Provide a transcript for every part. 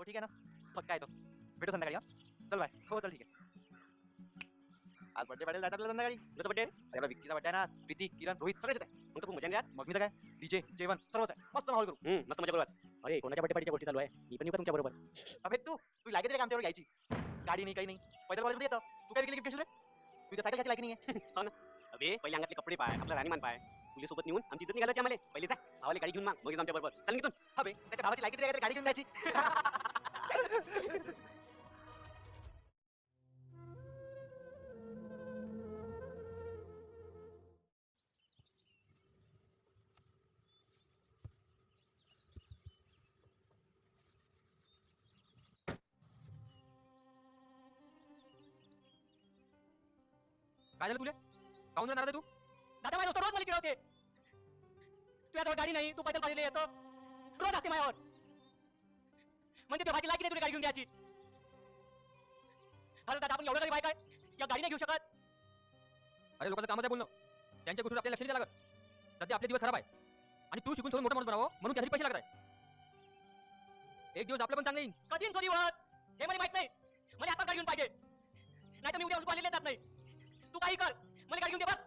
हो ठीक आहे ना, पक्का येतो. भेटू संध्याकाळी. हा चल बाय. हो चल ठीक आहे. आज बर्थडे पार्टीला जायचं आपल्याला संध्याकाळी. तुझा बर्थडे आहे रे? विक्कीचा बर्थडे आहे ना आज. प्रीती, किरण, रोहित सगळेच आहेत. मग तर खूप मजा येईल आज. मग मी तर काय डीजे जेवण सर्वच आहे. मस्त माहोल करू. मस्त मजा करू आज. अरे कोणाच्या बर्थडे पार्टीच्या गोष्टी चालू आहे? मी पण येऊ का तुमच्या बरोबर? अबे तू लायकी रे आमच्यावर यायची. गाडी नाही काही नाही. पैदल कॉलेजमध्ये येतं. तू काय विकली गिफ्ट रे? तू तर सायकल घ्यायची लायकी नाही. हो ना. अबे पहिले अंगातले कपडे पाय, आपला राणीमान पाय. तुझ्या सोबत नेऊन आमची इज्जत निघालायची आम्हाला. पहिले जा भावाला गाडी घेऊन मग आमच्या बरोबर चल निघून. अबे त्याच्या भावाची लायकी तरी गाडी घेऊन जायची. काय झालं तुला? काऊन रे नाराज आहे तू? दादा माझ्या रोज मला चिडवते. तुझ्याजवळ गाडी नाही, तू पैदल पाहिजे येतो. रोज असते माझ्यावर. म्हणजे ते भाजी लायकी नाही तुला गाडी घेऊन द्यायची. अरे दादा आपण एवढं तरी बाय काय या गाडी नाही घेऊ शकत. अरे लोकांचं कामच आहे बोलणं. त्यांच्या गोष्टीवर आपल्याला लक्ष द्यायला लागत. सध्या आपले दिवस खराब आहे आणि तू शिकून थोडं मोठं माणूस बनावं म्हणून त्यासाठी पैसे लागत आहे. एक दिवस आपलं पण चांगलं येईल. कधी तो दिवस हे मला माहित नाही. मला आता गाडी घेऊन पाहिजे. नाही तर मी उद्या कॉलेजला जात नाही. तू काही कर मला गाडी घेऊन दे बस.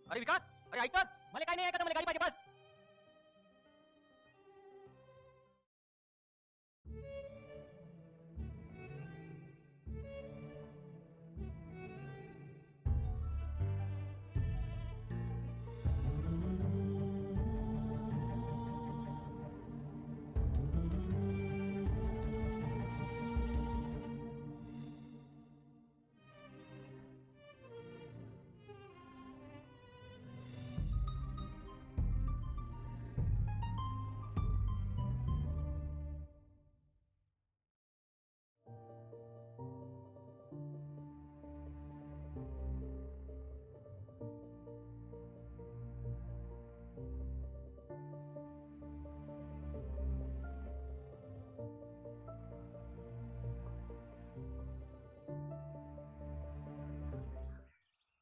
अरे विकास, अरे ऐक तर. मला काही नाही ऐकत. मला गाडी पाहिजे बस.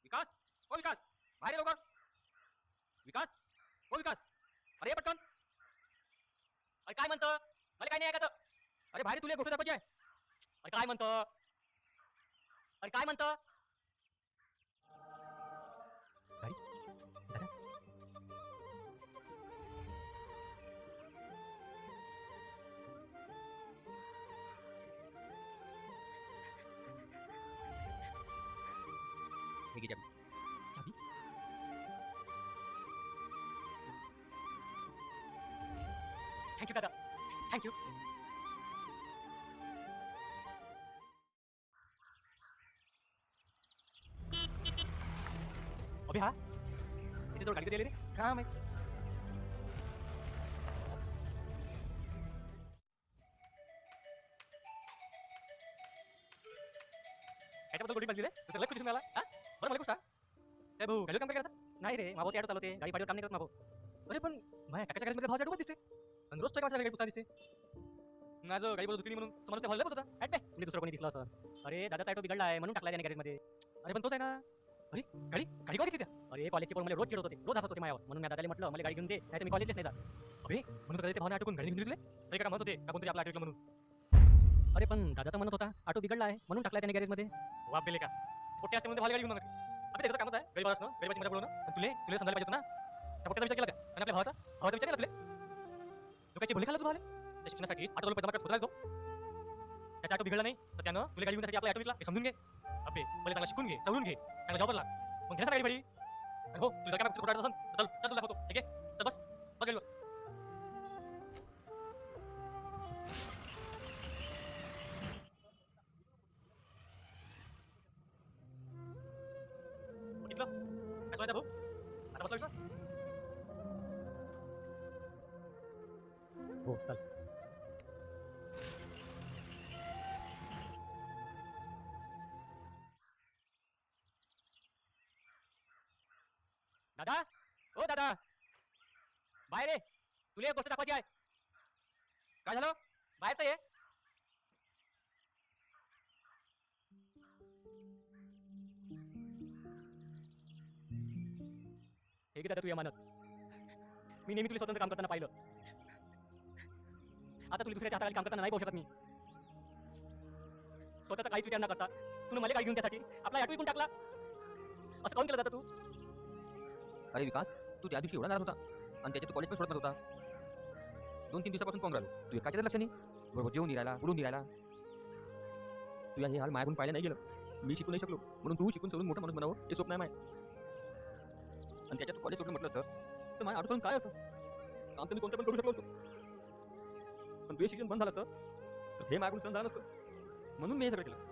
विकास, ओ विकास, बाहेर ये लवकर. विकास, ओ विकास, अरे ये पटकन. अरे काय म्हणतं? मला काही नाही ऐकत. अरे बाहेर तुला गोष्ट दाखवायची आहे. अरे काय म्हणतं? अरे काय म्हणतं? हे घे चाबी. चाबी? थँक्यू दादा. थँक्यू. अबे हा इथे तो गाडी कधी आली रे? काय माहित. याच्याबद्दल गोडी पाहिजे रे. तुला लक्ष दिसून आला. हा बरं मला खूप सांग. काय भाऊ गाडीवर काम काय करता? नाही रे, मावती ऑटो चालवते. गाडी पाठीवर काम नाही करत मागो. अरे पण माझ्या काकाच्या गाडीमध्ये भावाची ऑटो दिसते. आणि रोज तुझ्या गाडी पुसताना दिसते. माझं गाडी धुतली म्हणून तो माणूस त्या भावाला बोलत होता. हट बे, तुम्ही दुसरं कोणी दिसलं असं. अरे दादाचा ऑटो बिघडला आहे म्हणून टाकला त्याने गॅरेजमध्ये. अरे पण तोच आहे ना. अरे गाडी गाडी का घेतली त्या? अरे कॉलेजचे पण मला रोज चिडवत होते, रोज हसत होते माझ्यावर. म्हणून मी दादाला म्हटलं मला गाडी घेऊन दे, नाही तर मी कॉलेजच नाही जात. अरे म्हणून त्या भावाने ऑटो गाडी घेऊन दिली. अरे काय म्हणत होते का कोणतरी आपला ऑटो म्हणून. अरे पण दादा तर म्हणत होता ऑटो बिघडला आहे म्हणून टाकला त्याने गॅरेजमध्ये. वाप गेले का पोट्टे असते म्हणून भावाला गाडी घेऊन मागितली. अबे त्याचं कामच आहे गरीब असणं, गरीबाची मजा बोलवणं. पण तुले तुला समजायला पाहिजे होतं ना. त्या पोट्याचा विचार केला का? आणि आपल्या भावाचा विचार केला तुले? लोकांची भली खाल्लं तू भावाले. त्या शिक्षणासाठी 8 रुपये जमा करत होता तो. त्याचा ऑटो बिघडला नाही तर त्यानं तुला गाडी घेऊन आपला ऑटो विकला हे समजून घे. अबे पहिले चांगला शिकून घे, समजून घे, चांगला जॉब लागला मग घेण्यासाठी गाडी भाडी. आणि हो तुला काय कुठं असेल चल चल तुला दाखवतो. ठीक आहे चल बस बस गाडीवर. बघितलं काय सांगायचं भाऊ? आता बसला विश्वास? हो चल. दादा ओ दादा बाहेर ये. तुला एक गोष्ट दाखवायची आहे. काय झालं? बाहेर तर ये. हे की दादा तू या मानत मी नेहमी तुला स्वतंत्र काम करताना पाहिलं. आता तुला दुसऱ्याच्या हाताखाली काम करताना नाही पाहू शकत मी. स्वतःचा काहीच विचार न करता तू मला गाडी घेऊन त्यासाठी आपला ऑटो विकून टाकला. असं काऊन केलं जातं तू? अरे विकास, तू त्या दिवशी एवढा नाराज होता आणि त्याच्या तू कॉलेज पण सोडत होता. 2-3 दिवसापासून पाहून राहिलो तू एकाच्या लक्ष नाही. बरोबर जेवून राहिला, उडून राहिला. तुला हे हाल माझ्याकडून पाहिलं नाही गेलं. मी शिकू नाही शकलो म्हणून तू शिकून सोडून मोठा माणूस बनावं हे स्वप्न आहे माय. आणि त्याच्यात कॉलेज सोडलं म्हटलं तर माझ्या ऑटो काय होतं? काम तर मी कोणतं पण करू शकलो होतो. पण तुझे शिक्षण बंद झालं तर हे माझ्याकडून सहन झालं नसतं. म्हणून मी हे सगळं केलं.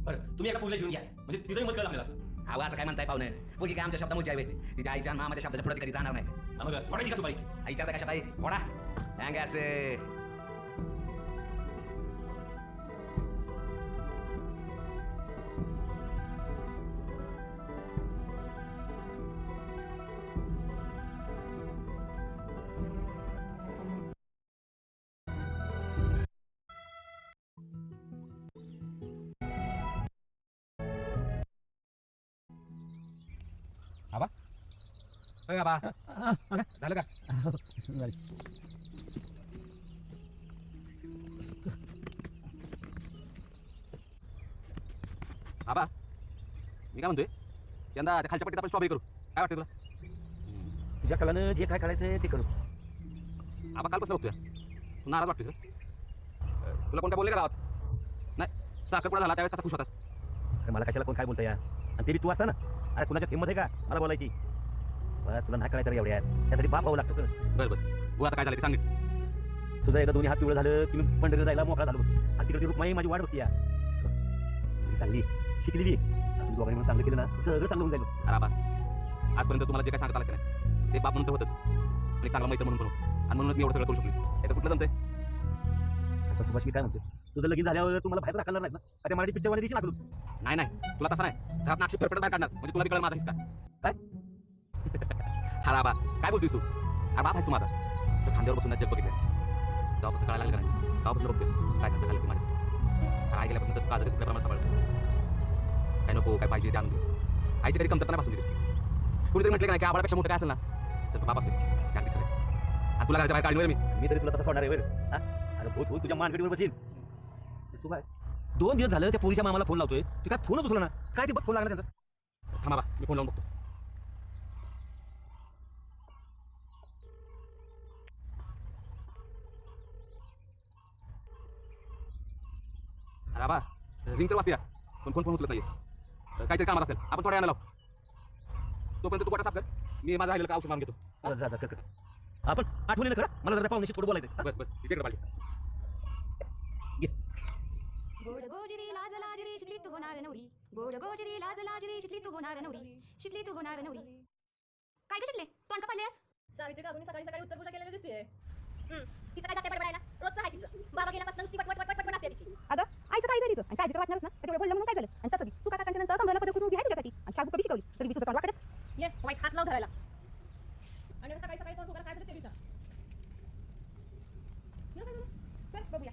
बरं तुम्ही एका पुरीला घेऊन घ्या म्हणजे तिथंही मत कळलं आपल्याला. आवाज काय म्हणताय पाहुणे मुलगी काय आमच्या शब्दामुळे आहे तिच्या आईच्या मामाच्या शब्दाच्या पुढे कधी जाणार नाही. हा मग फोडायची का सुपारी? आईच्या कशा पाहिजे फोडा हँग असे बा झालं का? आबा मी काय म्हणतोय यंदा त्या खालच्या पट्टीत आपण स्ट्रॉबेरी करू काय वाटतं तुला तुझ्या कलानं जे काय करायचं ते करू. आबा कालपासून बघतोय तू नाराज वाटतोय सर तुला कोण काय बोलले का गावात नाही साखरपुडा झाला त्यावेळेस कसा खुश होतास अरे मला कशाला कोण काय बोलतं या, आणि ते बी तू असता ना. अरे कुणाच्या हिंमत आहे का मला बोलायची. बस तुला नाही करायचं रे एवढ्या, त्यासाठी बाप व्हावं लागतं. बरं बरं बघू आता काय झालं ते सांगितलं तुझं एकदा दोन्ही हात पिवळं झालं की मी पंढरीला जायला मोकळा झालो. आणि तिकडे रुक्माई माझी वाट बघती या. ती चांगली शिकलेली आहे. तुम्ही दोघांनी म्हणून चांगलं केलं ना सगळं चांगलं होऊन जाईल. अरे आबा आजपर्यंत तुम्हाला जे काय सांगत आलं की नाही ते बाप म्हणून तर होतच आणि चांगला मैत्र म्हणून पण होतं. आणि म्हणूनच मी एवढं सगळं करू शकलो. हे तर कुठलं जमतंय आता सुभाष मी काय म्हणतो, तुझं लगीन झाल्यावर तुम्हाला बाहेर राखणार नाही ना. आता मराठी पिक्चरवाले दिशी नाकलू. नाही नाही तुला तसा नाही घरात नाक्षी फरफडत बाहेर काढणार म्हणजे तुला बी कळलं माझा हिसका काय? हा आबा काय बोलतोयस तू अरे बाप आहेस तू माझा तर खांद्यावर बसून जग बघितलं जेव्हापासून कळायला लागलं का नाही तेव्हापासून बघतोय काय कसं खाल्लं माझ्या आई गेल्यापासून तर काजरी कुठल्या प्रमाणात सांभाळायचं काय नको काय पाहिजे ते आणून दिस आईची कधी कमतरता पासून दिस कुणीतरी म्हटलं का नाही की आबाळापेक्षा मोठं काय असेल ना तर तो बाप असतो त्या खरं आणि तुला घरच्या बाहेर काढणार मी तरी तुला तसं सोडणार आहे बरं. हा अरे भूत होत तुझ्या मानगडीवर बसील. सुभाष 2 दिवस झालं त्या पोरीच्या मामाला फोन लावतोय, तू काय फोनच उचला ना. काय ते बघ फोन लागला त्यांचा. थांबा बा मी फोन लावून बघतो अरे बा रिंग तर वाजते पण फोन उचलत नाहीये काहीतरी कामात असेल आपण थोड्या लाव तोपर्यंत तू कोटा साफ कर मी माझा राहिलेलं का औषध मारून घेतो जा कर. आपण आठवणीनं करा, मला जरा पाहुण्याशी थोडं बोलायचं. बस इथे कर पाहिजे गोड गोजिरी लाज लाजरी शिकली तू होणार नवरी. गोड गोजिरी लाज लाजरी शिकली तू होणार नवरी. शिकली तू होणार नवरी. काय ग शिकले तोंड का पडलेस? सावित्री काकूनी सकाळी सकाळी उत्तर पूजा केलेली दिसते. तिचं काय जाते बडबडायला रोजचं आहे तिचं. बाबा गेल्यापासून नुसती पटपट असते तिची. अगं आईचं काय झालं आणि काळजी तर वाटणारच ना. त्याच्यामुळे बोललं म्हणून काय झालं. आणि तसं बी तू काकांच्या नंतर कमरेला पदक उभी आहे तुझ्यासाठी आणि चाकू कधी शिकवली तरी बी तुझं तोंड वाकडच. ये वाईट हात लाव धरायला आणि सकाळी सकाळी तोंड उघडं काय करते तिचा चल बघूया.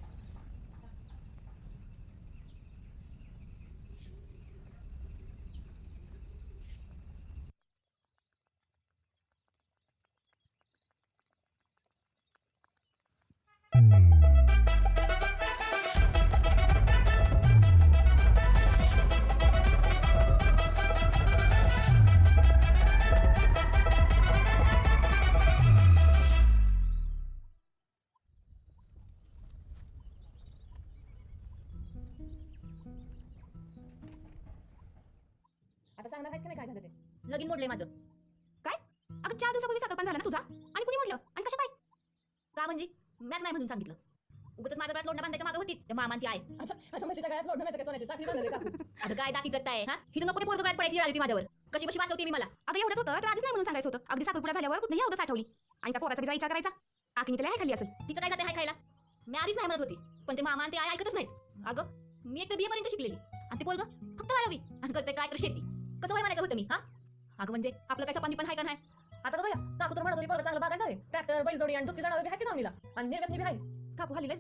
आता सांगणार आहेस की नाही काय झालं ते. लगीन मोडलंय माझं. काय अगं 4 दिवसापूर्वी साखरपण झाला ना तुझा आणि कुणी मोडलं आणि कशा पाय का म्हणजे मॅच नाही म्हणून सांगितलं. उगाच माझं गळ्यात लोटणं बांधायच्या मागं होती ते मामा ती आहे. अच्छा म्हशीच्या गळ्यात लोडणं नाही तर सोन्याची साखळी बांधले का. अगं काय दाखी जगत आहे हा हिचं नको ते पोरगं गळ्यात पडायची वेळ आली होती माझ्यावर. कशी कशी वाचवते मी मला. अगं एवढंच होतं तर आधीच नाही म्हणून सांगायचं होतं. अगदी साखरपुडा झाल्यावर कुठे एवढं साठवली आणि त्या पोराचा विचार करायचा. काकीने त्याला हाय खाल्ली असेल. तिचं काय जाते हाय खायला. मी आधीच नाही म्हणत होती पण ते मामा आणि ते आई ऐकतच नाहीत. अगं मी एक तर BA पर्यंत शिकलेली आणि ते पोरगं फक्त 12वी आणि करते काय तर शेती. कसं वय म्हणायचं होतं मी हा. अगं म्हणजे आपलं काय सपानी पण हाय का नाही. आता तर बघा काकू तर म्हणत होती पोरगं चांगलं बागायला आहे. ट्रॅक्टर बैलजोडी आणि दुधी जनावर बी आहे की दावणीला आणि निर्व्यसनी बी आहे. काकू खाली लय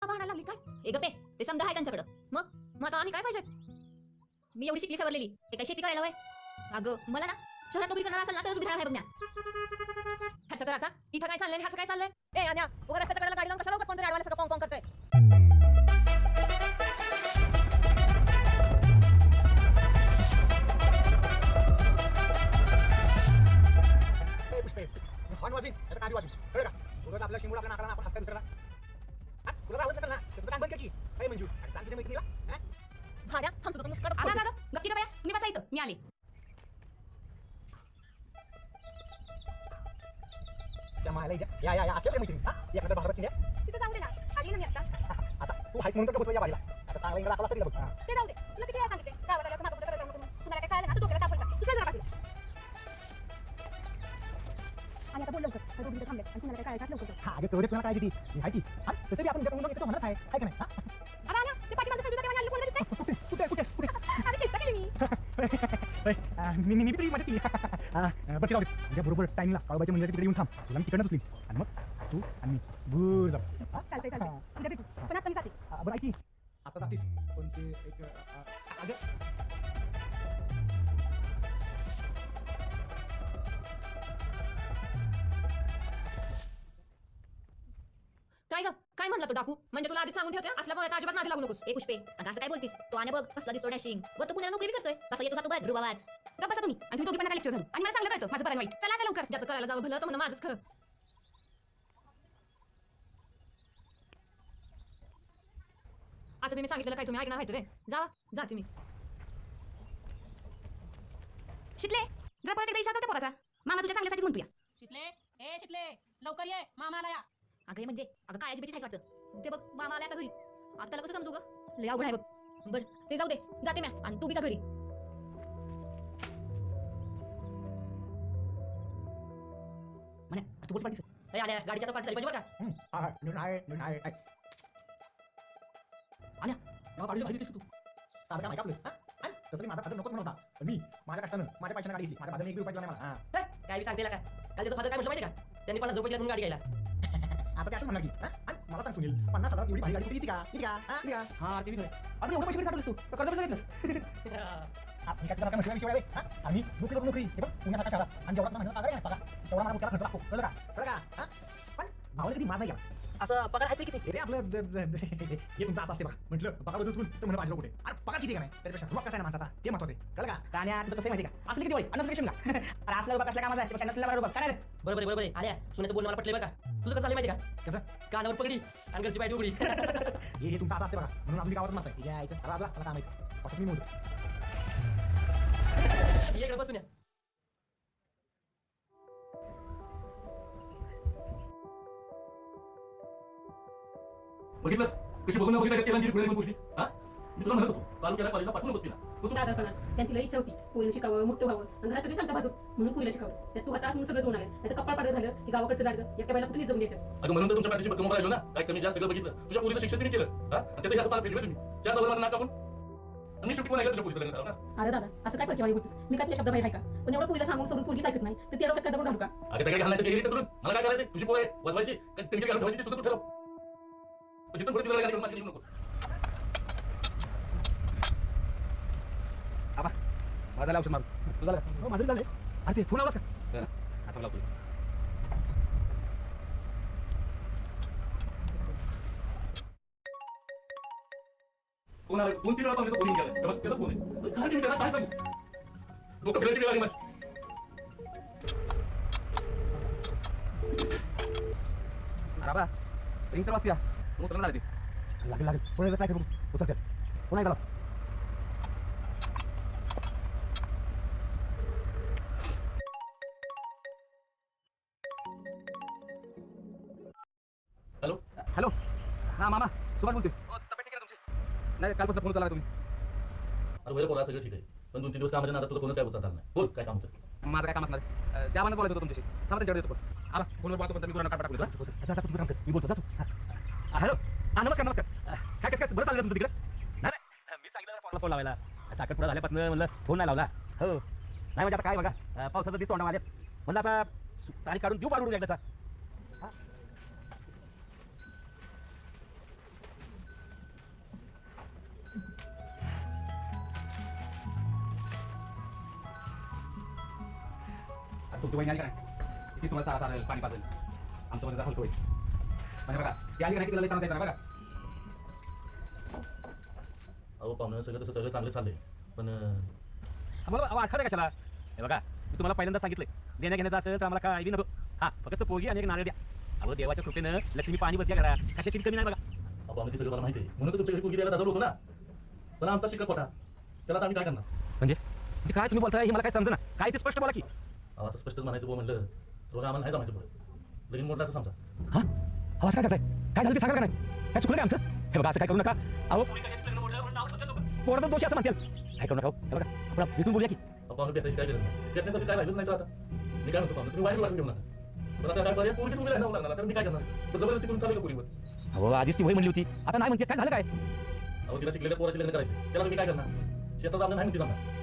भांडायला लागली काय? हे गप्पे ते समजा आहे त्यांच्याकडं. मग आता आणि काय पाहिजे? मी एवढी शिकली सवरलेली ते काय शेती करायला वय. अगं मला ना शहरात नोकरी करणार असेल ना तरच उभी राहणार आहे बघ म्या. ह्याचं तर आता इथं काय चाललंय ह्याचं काय चाललंय? ए अन्या उगा रस्त्याच्या कडेला गाडी लावून कशाला उगाच कोणतरी अडवायला सगळं पॉंग पॉंग करतोय? पुष्पे हॉर्न वाजवीन त्याचं काठी वाजवीन कळलं का? उगाच आपल्या शिमूळ आपल्या नाकाला आपण हसता दुसऱ्याला. हा तुला आवडत असेल ना तर तुझं काम बंद कर की. काय मंजू आणि सांग तुझ्या मैत्रिणीला. हा? भाड्या थांब तुझं मुस्काट अगं अगं गप्पी का बाया तुम्ही बसा इथं मी आले. त्या मायला या या या असल्या काय मैत्रिणी. हा एखाद्या भागात चिंध्या. तिथं जाऊ दे ना आली ना मी आता. आता तू हाईक म्हणून तर बसू या बाईला. आता चांगला इंगळा दाखवला तरी बघ. हा. ते जाऊ दे तुला किती वेळा सांगितले गावात आल्यावर मागं पुढे करायचं म्हणून. तुम्हाला काय कळलं ना तू डोक्याला ताप पडला. तू चल जरा बाजूला. आणि आता बोल लवकर त्या दोघी इथं थांबलेत आणि तुम्हाला काय कळलं लवकर. हा अगं तेवढे तुला काय किती मी हाय की. हा तसं बी आपण उद्या येतो म्हणत आहे का नाही. हा अरे आला ते पाठी मागं तेव्हा आले कोण दिसते. कुठे कुठे कुठे अरे चेष्टा केली मी. मी तरी माझ्या ती बरं जाऊ दे उद्या बरोबर टाईमला काळूबाईच्या मंदिराच्या तिकडे येऊन थांब तुला मी तिकडनं उचलीन आणि मग तू आणि मी बूर जाऊ. हा? चालतंय चालतंय उद्या भेटू पण आता मी जाते. बरं ऐक की आता जातीस पण ते एक अगं काय ग काय म्हणला तो डाकू? म्हणजे तुला आधीच सांगून ठेवते असल्या बोलायचं अजिबात नादी लागू नकोस. ए पुष्पे अगं असं काय बोलतीस तो आणि बघ कसला दिसतो डॅशिंग वर तो पुण्याला नोकरी बी करतोय कसा येतो जातो बघ रुबाबात. गप्प बसा तुम्ही आणि तुम्ही दोघी पण नका लेक्चर झालो आणि मला चांगलं कळतं माझं बरं आणि वाईट. चला आता लवकर. ज्याचं करायला जावं भलं तर म्हणा माझंच खरं. असं बी मी सांगितलेलं काय तुम्ही ऐकणार माहिती रे. जाते मी. शितले जरा परत एकदा इशारा करते पोराचा. मामा तुझ्या चांगल्यासाठीच म्हणतो या. शितले ए शितले लवकर ये मामाला या. अगं हे म्हणजे अगं काळ्याची बेची वाटतं ते बघ मामा आला आता घरी. आता त्याला कसं समजू ग लय अवघड आहे बघ. बरं ते जाऊ दे जाते म्या आणि तू बी जा घरी. म्हणे तू बोल पाठीस. ए आल्या गाडीच्या पाठ झाली पाहिजे बरं का. हा नाही आल्या तेव्हा काढली भारी दिसतो तू साधं काम आहे का आपलं. हा आणि तसं मी माझा फादर नकोच म्हणत होता पण मी माझ्या कष्टानं माझ्या पैशानं गाडी घेतली. माझ्या फादरने 1 रुपया दिला नाही मला. हा काय बी सांगते का काल त्याचं फादर काय म्हटलं माहिती का त्यांनी 50 रुपये दिला म्हणून गाडी घ्यायला. आता ते असं म्हणणार की हा आणि मला सांग सुनील 50,000 एवढी भारी गाडी किती का किती का हा किती का. हा ते बी खरं. अरे एवढं पैसे साठवलेस तू तर कर्ज कसं घेतलंस? हा मी काय काय म्हटलं शिवाय हा आणि नोकरी हे बघ पुण्यासारख्या शहरात आणि जेवढा महिना पगार आहे ना पगार तेवढा मला डोक्याला खर्च लागतो कळलं का हा पण भावाला कधी मार नाही गेला. असं पगार आहे किती. हे आपलं हे तुमचं असं असते बघा म्हटलं पगार बदलून तर म्हणून माझ्या कुठे अरे पगार किती का नाही त्यापेक्षा रुपा कसा आहे ना माणसाचा ते महत्वाचं आहे कळलं का. कान्या तुझं कसं माहिती का असलं किती वय अन्नस का अरे असला रुपया कसल्या कामाचा आहे त्यापेक्षा नसलेला रुपया काय रे. बरोबर आहे आल्या सुनेचं बोलणं मला पटलं बरं का. तुझं कसं आलं माहिती का कसं कानावर पगडी आणि घरची बायडी उघडी. हे तुमचं असं असते बघा म्हणून आम्ही गावात मस्त आहे यायचं अरे मला काम माहिती असं मी मोज इकडे बसून या. बघितलंस कशी बघून बघितलं केला पुढे बोलली. हा मी तुला म्हणत होतो तालुक्याला कॉलेजला पाठवून बसतील तू आजारपणा त्यांची लई इच्छा होती पोरीला शिकावं मोठं व्हावं आणि घरात सगळे सांगता भातू म्हणून पोरीला शिकावं त्यात तू आता म्हणून सगळं होणार आहे नाही तर कपाळ पाडलं झालं की गावाकडचं गाडगं एकट्या बायला कुठे जाऊन येतं. अगं म्हणून तर तुमच्या पाठीशी बक्कम राहिलो ना काय कमी जास्त सगळं बघितलं तुझ्या पोरीचं शिक्षण मी केलं हा आणि त्याचं जास्त पाला फेडलं तुम्ही ज्या जवळ माझं नाक कापून आणि मी शेवटी पण ऐकलं तुझ्या पोरीचं लग्न करावं ना. अरे दादा असं काय परकेवाणी बोलतोस मी काय तुझ्या शब्द बाहेर आहे का पण एवढं पोरीला सांगून सोडून पोरीच ऐकत नाही तर त्या डोक्यात काय दगड घालू का. अगं त्या घालणार तर करून मला काय करायचं तुझी पोय वाजवायची त्यांची घालून ठेवायची तुझं तू ठरव पण जिथून पुढे तिला गाडी माझ्या नको. माझा औषध मारू तुझा हो माझं झालं अरे ते फोन आवाज का आता लावतो कोण आलं 2-3 वेळा पण फोन गेला तेव्हा त्याचा फोन आहे काय मी त्याला काय सांगू डोकं फिरायची वेळ आली माझी. राबा रिंग तर वाजती मग तुला झाली लागेल पुढे काय करू उचल पुन्हा एकदा हॅलो हॅलो हा मामा सुभाष बोलतोय. तब्येत ठीक आहे तुमची? नाही कालपासून फोन केला तुम्ही. अरे बरं पोरा सगळं ठीक आहे पण 2-3 दिवस कामाच्या नादात तुझं कोणच काय उचलता नाही बोल काय काम होतं. माझं काय काम असणार आहे त्या बोलायचं होतं तुमच्याशी थांबा त्यांच्याकडे येतो पण आला फोनवर बोलतो पण मी गुरांना काढ टाकलो मी बोलतो जातो हॅलो हा नमस्कार काय कसं बरं चाललं तुमचं तिकडे. नाही मी सांगितलं फोन लावायला साखरपुडा झाल्यापासून म्हणलं फोन नाही लावला हो नाही म्हणजे आता काय बघा पावसाचं दिसतो माझ्या म्हणलं आता तारीख काढून देऊ पाडून एकदा तुमची वहिनी आली का नाही ती तुम्हाला चारा चालेल पाणी पाजेल आमचं मध्ये हलकं होईल म्हणजे बघा ती आली का नाही तिला लई बघा अहो पाहुणं सगळं तसं सगळं चांगलं चाललंय पण आम्हाला आठवत आहे कशाला हे बघा मी तुम्हाला पहिल्यांदा सांगितलंय देण्या घेण्याचं असेल तर आम्हाला काय बी नको हां फक्त पोगी आणि एक नारळ द्या अहो देवाच्या कृपेनं लक्ष्मी पाणी बदल्या करा कशाची कमी नाही बघा अहो आम्ही ते सगळं मला माहिती आहे म्हणून तर तुमच्या घरी पोरगी द्यायला दाजवलं होतं ना पण आमचा शिक्का खोटा त्याला आता आम्ही काय करणार म्हणजे काय तुम्ही बोलताय हे मला काय समजा काय ते स्पष्ट बोला की अहो आता स्पष्टच म्हणायचं बुवा म्हणलं तर बघा आम्हाला नाही जमायचं पुढे लगीन मोडला असं समजा हां आवाज काय करताय काय झालं ते सांगा का नाही काय चुकलं काय आमचं हे बघा असं काय करू नका अहो पोराचा दोषी असं म्हणतील काय करू नका हे बघा आपण भेटून बोलूया की अहो पाहुणं भेटायची काय गरज नाही भेटण्यासाठी काय राहिलंच नाही तर आता मी काय म्हणतो पाहुणं तुम्ही वाईट वाटून घेऊ नका पण आता काय पर्याय पोरगी तुम्ही राहणार लागणार तर मी काय करणार तर जबरदस्ती करून चालू का पोरीवर अहो आधीच ती वय म्हणली होती आता नाही म्हणते काय झालं काय अहो तिला शिकलेल्या पोराशी लग्न करायचं त्याला तुम्ही काय करणार शेतात आपलं नाही म्हणते जमणार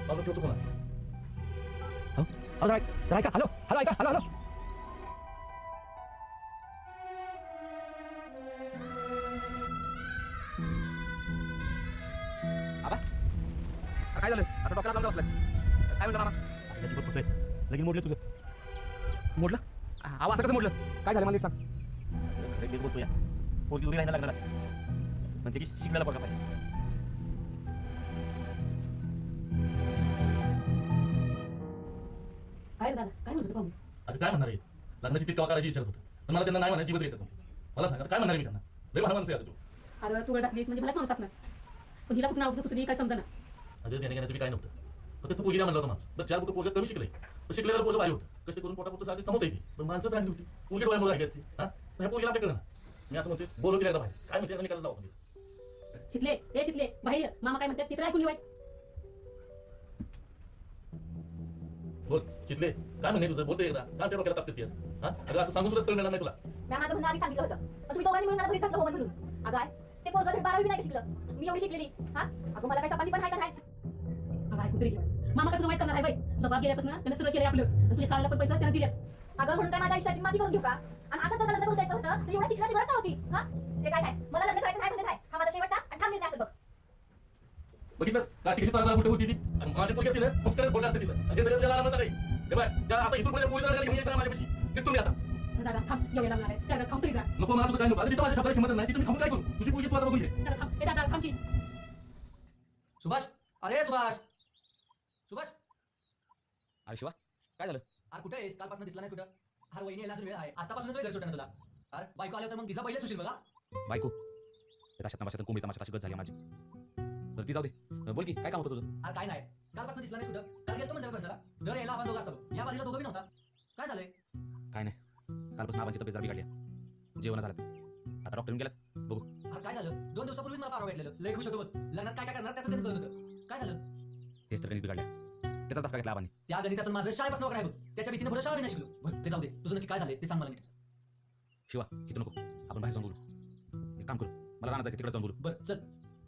पाहुणं ठेवतो कोणा अहो जरा ऐका हॅलो हॅलो ऐका हॅलो हॅलो बाबा काय झालं असं डॉक्टरला जाऊन बसलास काय म्हणलं मामा त्याची बस लगीन मोडलं तुझं मोडलं अहो असं कसं मोडलं काय झालं मला नीट सांग तेच बोलतो या पोरगी उभी राहायला लागणार म्हणते की शिकलेला बघा पाहिजे काय रे दादा काय म्हणतो पाहू आता काय म्हणणार आहे लग्नाची तितका करायची इच्छा होतं पण मला त्यांना नाही म्हणायची बस येत नव्हती मला सांगा काय म्हणणार मी त्यांना लय भाडं माणसं आहे आता तू अरे तू गड टाकलीस म्हणजे मलाच माणूस असणार पण हिला कुठं नाव सुचली काय समजा ना अगं देण्या घेण्याचं बी काय नव्हतं फक्त पोरगी द्या म्हणलं होतं माणूस बरं 4 बुकं पोरगं कमी शिकले पण शिकलेलं पोरगं भारी होतं कष्ट करून पोटापोट सारखी कमवता येते पण माणसं चांगली होती पोरगी डोळ्यामुळे राहिली असती हां ह्या पोरगीला आपल्या कळलं मी असं म्हणते बोलवते एकदा बाहेर काय म्हणते निकाल लावा शिकले हे शिकले बाहेर ये. मामा काय म्हणतात तिकडे ऐकून घेवायचं बोल चितले काय म्हणणे तुझं बोलते एकदा काय आमच्या डोक्याला तापते हां अगं असं सांगून सुद्धा मिळणार नाही तुला मी माझं म्हणणं आधी सांगितलं होतं पण तुम्ही दोघांनी मिळून मला घरी सांगितलं हो म्हणून अगं आहे ते पोरगं 12वी नाही शिकलं मी एवढी शिकलेली हा अगं मला काय सपानी पण आहे का नाही अगं ऐकून तरी घे. मामा काय तुझं वाईट करणार आहे बाई तुझा बाप गेल्यापासून त्याने सगळं केलं आपलं आणि तुझ्या साळला पण पैसा त्याने दिले अगं म्हणून काय माझ्या आयुष्याची माती करून घेऊ का आणि असं जर लग्न करून द्यायचं होतं तर एवढ्या शिक्षणाची गरज का होती हा ते काय नाही मला लग्न करायचं नाही म्हणजे नाही हा माझा शेवटचा आणि ठाम निर्णय असेल बघ बघितलंस लाटीची तारा कुठे होती ती आणि माझी पोरगी असते ना मुस्करच बोलत असते तिचं आणि हे सगळं त्याला आरामात नाही हे बाय त्या आता इथून पुढे पोलीस घेऊन यायचं माझ्यापाशी निघतो मी आता दादा थांब एवढे लागणार आहे 4 तास थांब तरी जा नको मला तुझं काय नको आता तिथं माझ्या शब्दाची किंमत नाही तिथं मी थांबून काय करू तुझी पोरगी तू आता बघून घे दादा थांब ए दादा थांब की सुभाष अरे सुभाष सुभाष अरे शिवा काय झालं अरे कुठे आहेस कालपासून दिसला नाही कुठं अरे वहिनी यायला अजून वेळ आहे आतापासूनच वेळ घर सुटणार तुला अरे बायको आल्या तर मग तिचा पहिलेच सुशील बघा बायको त्या तमाशात कोंबडी तमाशात अशी गत झाली माझी तर ती जाऊ दे बोल की काय काम होतं तुझं अरे काय नाही कालपासून दिसला नाही कुठं काल गेलतो म्हणतो प्रश्नाला दर यायला आपण दोघं असतो या बाजूला दोघं बी नव्हता काय झालंय काय नाही कालपासून आबांची तब्येत जरा बिघडली जेवण झालं आता डॉक्टर गेलात बघू अरे काय झालं 2 दिवसापूर्वीच मला पारा भेटलेलं लय खुश होतो बघ लग्नात काय काय करणार त्याचं गणित कळत होतं काय झालं तेच तर गणित बिघडल्या त्याचा दसका घेतला आबांनी त्या गणिताचं माझं शाळेपासून वगैरे आहे बघ त्याच्या भीतीने पुढे शाळा बी नाही शिकलो बरं ते जाऊ दे तुझं नक्की काय झालंय ते सांग मला नीट शिवा किती नको आपण बाहेर जाऊन बोलू एक काम करू मला राहणार जायचं तिकडे जाऊन बोलू बरं चल